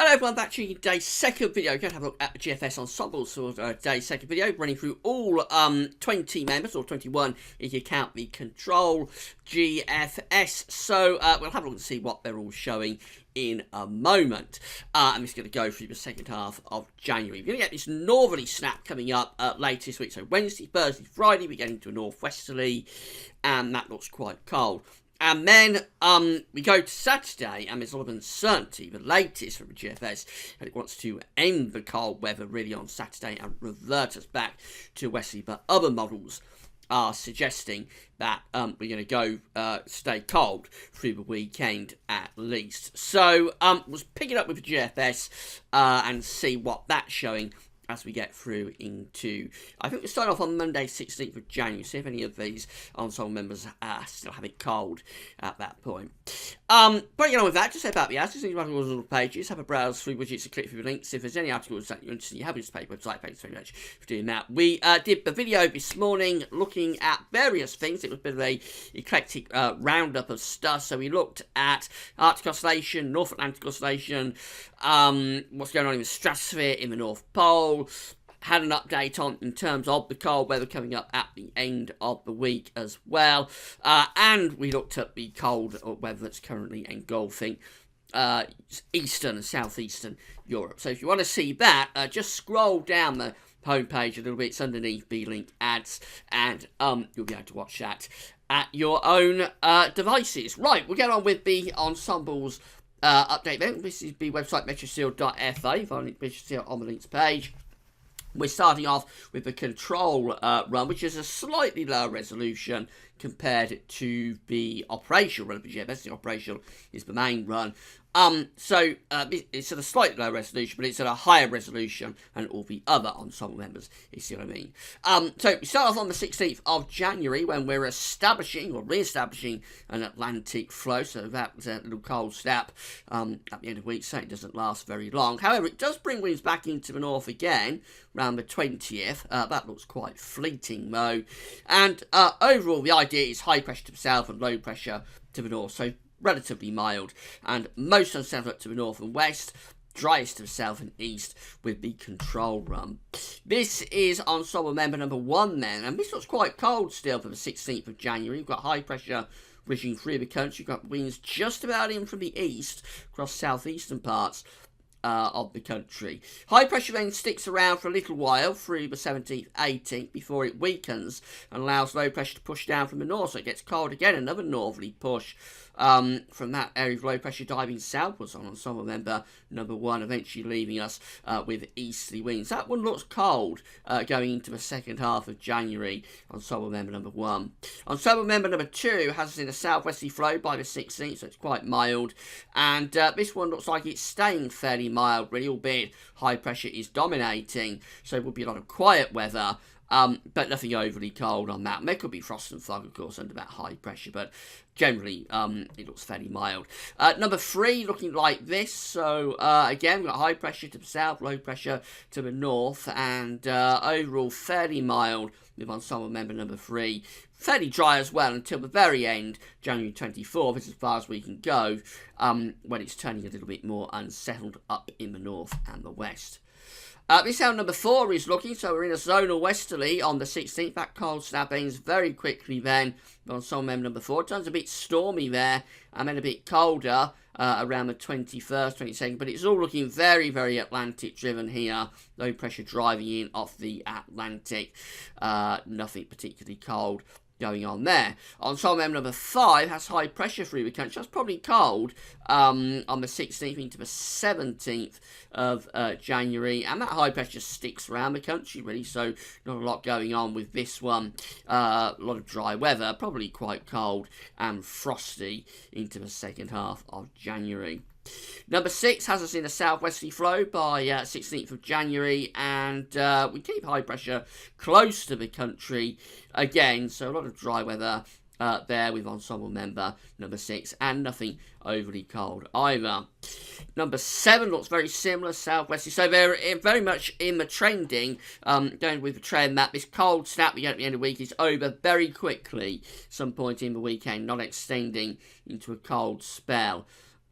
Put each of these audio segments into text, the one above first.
Hello everyone, back to today's second video. We're going to have a look at the GFS Ensembles for today's second video, running through all 20 members, or 21 if you count the Control GFS. So we'll have a look and see what they're all showing in a moment. I'm just going to go through the second half of January. We're going to get this northerly snap coming up later this week. So Wednesday, Thursday, Friday, we get into a northwesterly, and that looks quite cold. And then we go to Saturday, and there's a lot of uncertainty, the latest from the GFS, and it wants to end the cold weather really on Saturday and revert us back to westerly. But other models are suggesting that we're going to go stay cold through the weekend at least. So we'll pick it up with the GFS and see what that's showing as we get through into, I think we'll start off on Monday, 16th of January, see if any of these ensemble members still have it cold at that point. Breaking on with that, just say about the articles, these articles on the pages, have a browse through widgets and click through the links. If there's any articles that you're interested in, you have this page website, thanks very much for doing that. We did the video this morning looking at various things. It was a bit of a eclectic roundup of stuff. So we looked at Arctic Oscillation, North Atlantic Oscillation, what's going on in the stratosphere in the North Pole, had an update on in terms of the cold weather coming up at the end of the week as well, and we looked at the cold weather that's currently engulfing eastern and southeastern Europe. So if you want to see that, just scroll down the homepage a little bit. It's underneath the link ads, and you'll be able to watch that at your own devices. Right, we'll get on with the ensembles update then. This is the website metroseal.fa. If I link Metroseal on the links page. We're starting off with the Control run, which is a slightly lower resolution compared to the operational run of the GFS. The operational is the main run. So it's at a slightly lower resolution, but it's at a higher resolution than all the other ensemble members, you see what I mean. So we start off on the 16th of January when we're establishing or re-establishing an Atlantic flow. So that was a little cold snap at the end of the week, so it doesn't last very long. However, it does bring winds back into the north again around the 20th. That looks quite fleeting though. And overall, the idea is high pressure to the south and low pressure to the north. So relatively mild, and most unsettled to the north and west, driest to the south and east with the Control run. This is ensemble member number 1 then, and this looks quite cold still for the 16th of January. We've got high pressure reaching through the country. You've got winds just about in from the east across southeastern parts of the country. High pressure then sticks around for a little while through the 17th, 18th before it weakens and allows low pressure to push down from the north, so it gets cold again. Another northerly push from that area of low pressure diving southwards on ensemble member number 1, eventually leaving us with easterly winds. That one looks cold going into the second half of January. Ensemble member number 1. Ensemble member number 2 has us in a southwesterly flow by the 16th, so it's quite mild, and this one looks like it's staying fairly mild really, albeit high pressure is dominating, so it will be a lot of quiet weather. But nothing overly cold on that. There could be frost and fog, of course, under that high pressure, but generally it looks fairly mild. Number 3 looking like this. So again, we've got high pressure to the south, low pressure to the north, and overall fairly mild with ensemble member number 3. Fairly dry as well until the very end, January 24th, is as far as we can go, when it's turning a little bit more unsettled up in the north and the west. This is how number 4 is looking. So we're in a zonal westerly on the 16th. That cold snap ends very quickly then on ensemble member number 4. It turns a bit stormy there and then a bit colder around the 21st, 22nd. But it's all looking very, very Atlantic driven here. Low pressure driving in off the Atlantic. Nothing particularly cold going on there. Ensemble member number 5 has high pressure through the country. That's probably cold on the 16th into the 17th of January, and that high pressure sticks around the country really, so not a lot going on with this one. A lot of dry weather, probably quite cold and frosty into the second half of January. Number 6 has us in a southwesterly flow by 16th of January, and we keep high pressure close to the country again, so a lot of dry weather there with ensemble member number 6, and nothing overly cold either. Number 7 looks very similar, southwesterly, so they're very much in the trending, going with the trend that this cold snap we get at the end of the week is over very quickly, some point in the weekend, not extending into a cold spell.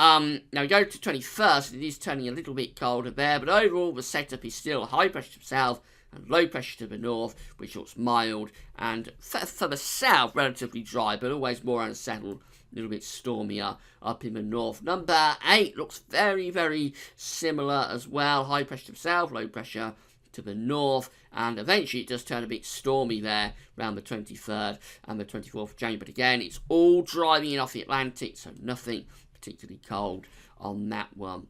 Now we go to 21st, it is turning a little bit colder there, but overall the setup is still high pressure to the south and low pressure to the north, which looks mild, and for the south, relatively dry, but always more unsettled, a little bit stormier up in the north. Number 8 looks very, very similar as well, high pressure to the south, low pressure to the north, and eventually it does turn a bit stormy there around the 23rd and the 24th of January, but again, it's all driving in off the Atlantic, so nothing particularly cold on that one.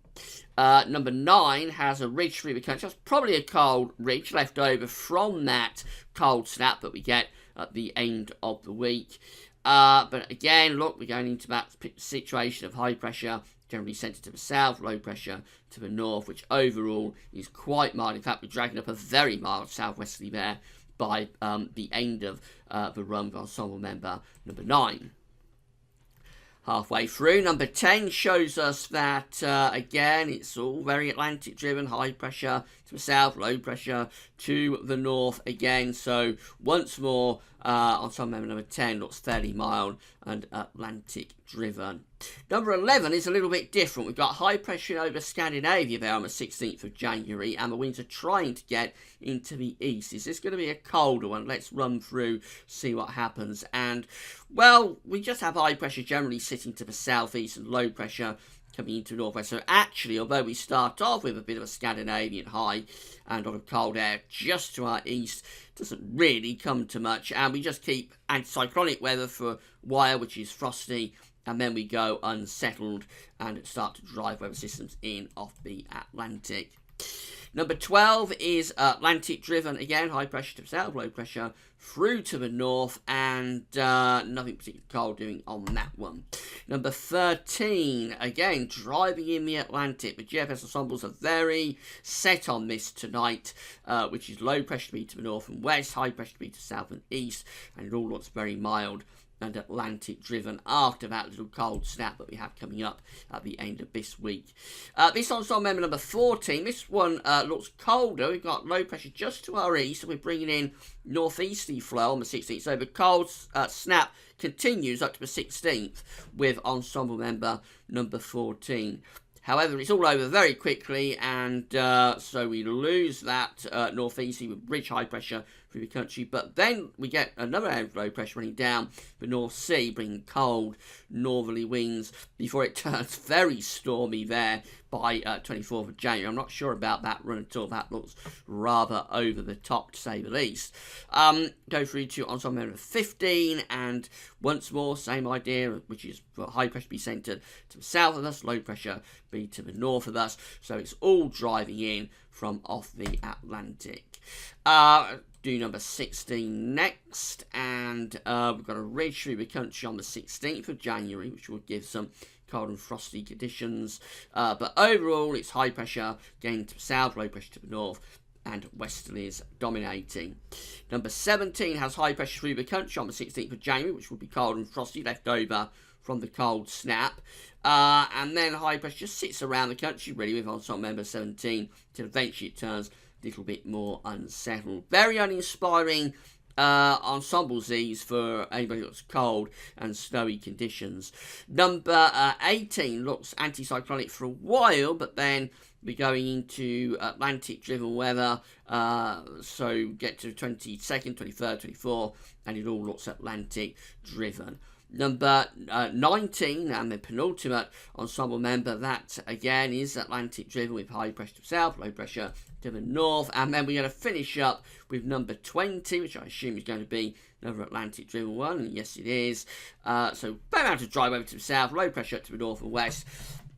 Number 9 has a ridge through the country. That's probably a cold ridge left over from that cold snap that we get at the end of the week. But again, look, we're going into that situation of high pressure, generally centred to the south, low pressure to the north, which overall is quite mild. In fact, we're dragging up a very mild southwesterly there by the end of the run with ensemble member number 9. Halfway through, number 10 shows us that, again, it's all very Atlantic driven, high pressure to the south, low pressure to the north again. So once more, ensemble member number 10 looks fairly mild and Atlantic driven. Number 11 is a little bit different. We've got high pressure over Scandinavia there on the 16th of January, and the winds are trying to get into the east. Is this going to be a colder one? Let's run through, see what happens. And, well, we just have high pressure generally sitting to the southeast and low pressure coming into northwest. So actually, although we start off with a bit of a Scandinavian high and on a cold air just to our east, doesn't really come to much, and we just keep anticyclonic weather for a while, which is frosty, and then we go unsettled and start to drive weather systems in off the Atlantic. Number 12 is Atlantic driven, again, high pressure to the south, low pressure through to the north, and nothing particularly cold doing on that one. Number 13, again, driving in the Atlantic. The GFS ensembles are very set on this tonight, which is low pressure to be to the north and west, high pressure to be to south and east, and it all looks very mild and Atlantic driven after that little cold snap that we have coming up at the end of this week. This ensemble member number 14, this one looks colder. We've got low pressure just to our east, so we're bringing in northeasterly flow on the 16th. So the cold snap continues up to the 16th with ensemble member number 14. However, it's all over very quickly, and so we lose that northeasterly with ridge high pressure through the country. But then we get another area of low pressure running down the North Sea, bringing cold northerly winds before it turns very stormy there by 24th of January. I'm not sure about that run at all. That looks rather over the top, to say the least. Go through to ensemble member 15, and once more, same idea, which is for high pressure to be centred to the south of us, low pressure be to the north of us. So it's all driving in from off the Atlantic. Do number 16 next, and we've got a ridge through the country on the 16th of January, which will give some cold and frosty conditions, but overall it's high pressure getting to the south, low pressure to the north, and westerlies dominating. Number 17 has high pressure through the country on the 16th of January, which will be cold and frosty, left over from the cold snap, and then high pressure just sits around the country really with ensemble member 17 till eventually it turns little bit more unsettled. Very uninspiring ensembles these for anybody that's cold and snowy conditions. Number 18 looks anticyclonic for a while, but then we're going into Atlantic driven weather, so get to 22nd, 23rd, 24th, and it all looks Atlantic driven. Number 19, and the penultimate ensemble member, that again is Atlantic driven with high pressure to the south, low pressure to the north, and then we're going to finish up with number 20, which I assume is going to be another Atlantic driven one, and yes it is. So very out of drive over to the south, low pressure to the north and west,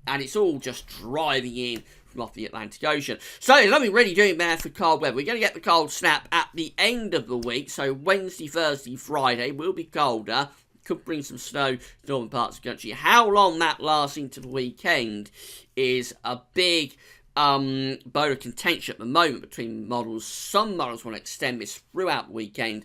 and it's all just driving in from off the Atlantic Ocean. So there's nothing really doing there for cold weather. We're going to get the cold snap at the end of the week, so Wednesday, Thursday, Friday will be colder. Could bring some snow to northern parts of the country. How long that lasts into the weekend is a big bone of contention at the moment between models. Some models want to extend this throughout the weekend.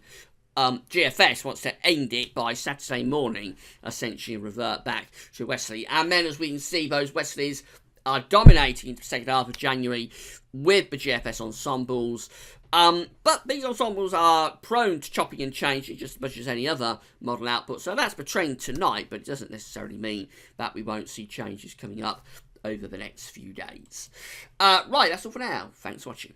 GFS wants to end it by Saturday morning, essentially revert back to westerly. And then, as we can see, those westerlies are dominating the second half of January with the GFS ensembles. But these ensembles are prone to chopping and changing just as much as any other model output. So that's the trend tonight, but it doesn't necessarily mean that we won't see changes coming up over the next few days. Right, that's all for now. Thanks for watching.